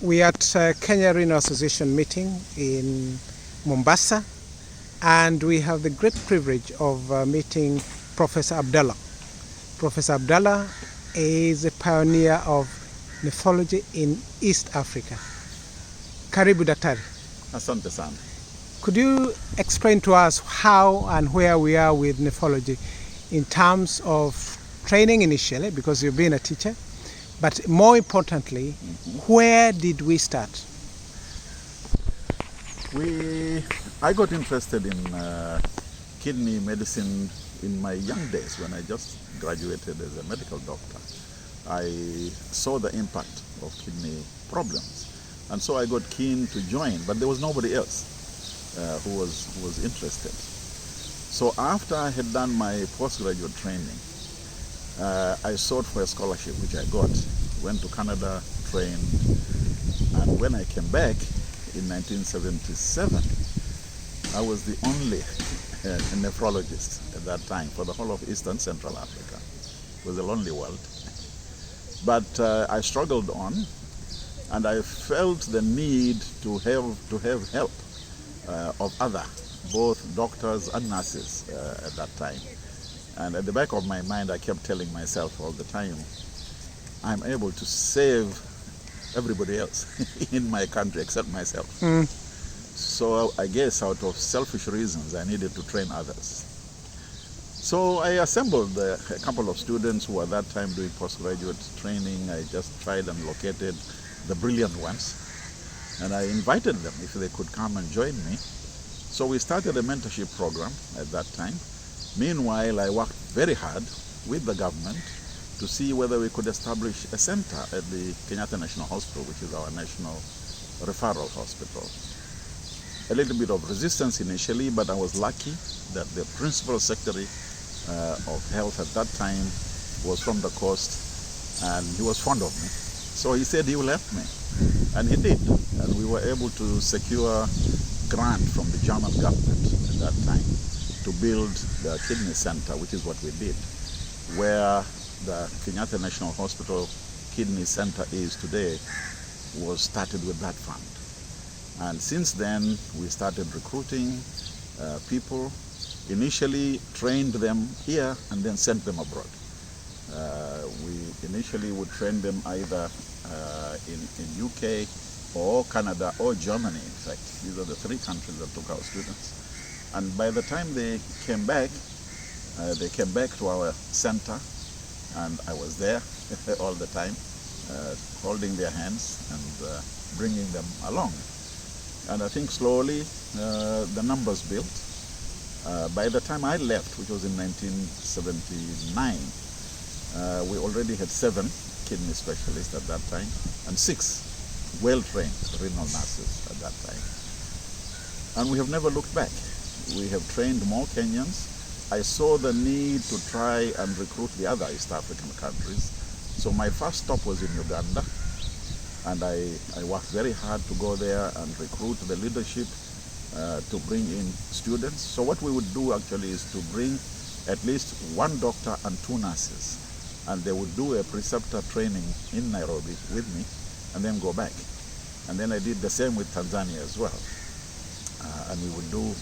We are at Kenya Renal Association meeting in Mombasa, and we have the great privilege of meeting Professor Abdullah. Professor Abdullah is a pioneer of nephrology in East Africa. Karibu Daktari. Asante sana. Could you explain to us how and where we are with nephrology in terms of training initially, because you've been a teacher, but more importantly, where did we start? I got interested in kidney medicine in my young days when I just graduated as a medical doctor. I saw the impact of kidney problems, and so I got keen to join, but there was nobody else who was interested. So after I had done my postgraduate training, I sought for a scholarship, which I got. Went to Canada, trained, and when I came back in 1977, I was the only nephrologist at that time for the whole of East and Central Africa. It was a lonely world. But I struggled on, and I felt the need to have help of other, both doctors and nurses at that time. And at the back of my mind, I kept telling myself all the time, I'm able to save everybody else in my country except myself. So I guess out of selfish reasons, I needed to train others. So I assembled a couple of students who were at that time doing postgraduate training. I just tried and located the brilliant ones, and I invited them if they could come and join me. So we started a mentorship program at that time. Meanwhile, I worked very hard with the government to see whether we could establish a center at the Kenyatta National Hospital, which is our national referral hospital. A little bit of resistance initially, but I was lucky that the principal secretary of health at that time was from the coast, and he was fond of me. So he said he will help me, and he did. And we were able to secure grant from the German government at that time to build the kidney center, which is what we did, where the Kenyatta National Hospital Kidney Center is today was started with that fund. And since then, we started recruiting people, initially trained them here and then sent them abroad. We initially would train them either in UK or Canada or Germany, in fact. These are the three countries that took our students. And by the time they came back to our center, and I was there all the time, holding their hands and bringing them along. And I think slowly the numbers built. By the time I left, which was in 1979, we already had 7 kidney specialists at that time and 6 well-trained renal nurses at that time. And we have never looked back. We have trained more Kenyans. I saw the need to try and recruit the other East African countries. So my first stop was in Uganda, and I worked very hard to go there and recruit the leadership to bring in students. So what we would do actually is to bring at least 1 doctor and 2 nurses, and they would do a preceptor training in Nairobi with me and then go back. And then I did the same with Tanzania as well. And we would do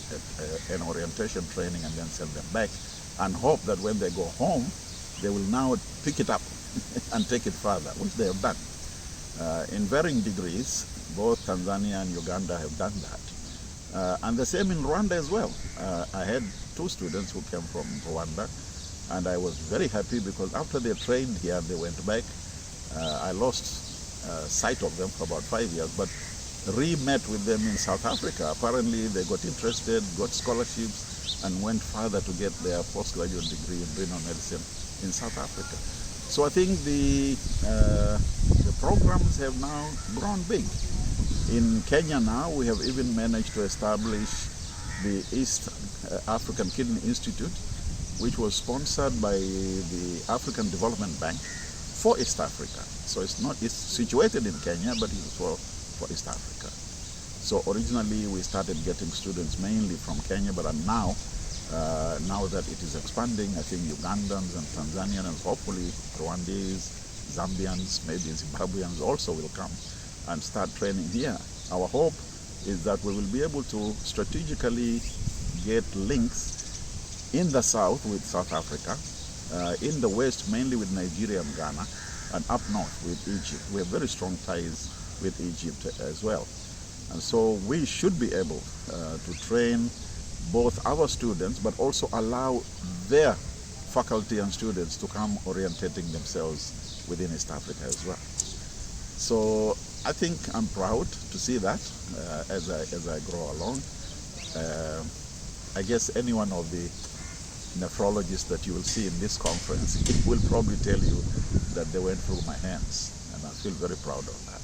an orientation training and then send them back and hope that when they go home, they will now pick it up and take it further, which they have done. In varying degrees, both Tanzania and Uganda have done that. And the same in Rwanda as well. I had 2 students who came from Rwanda, and I was very happy because after they trained here, they went back. I lost sight of them for about 5 years, but re-met with them in South Africa. Apparently they got interested, got scholarships, and went further to get their postgraduate degree in renal medicine in South Africa. So I think the programs have now grown big. In Kenya now, we have even managed to establish the East African Kidney Institute, which was sponsored by the African Development Bank for East Africa. So it's situated in Kenya, but it's for East Africa. So originally we started getting students mainly from Kenya, but now that it is expanding, I think Ugandans and Tanzanians, hopefully Rwandese, Zambians, maybe Zimbabweans also will come and start training here. Our hope is that we will be able to strategically get links in the south with South Africa, in the west mainly with Nigeria and Ghana, and up north with Egypt. We have very strong ties with Egypt as well. And so we should be able to train both our students, but also allow their faculty and students to come orientating themselves within East Africa as well. So I think I'm proud to see that as I grow along. I guess any one of the nephrologists that you will see in this conference will probably tell you that they went through my hands, and I feel very proud of that.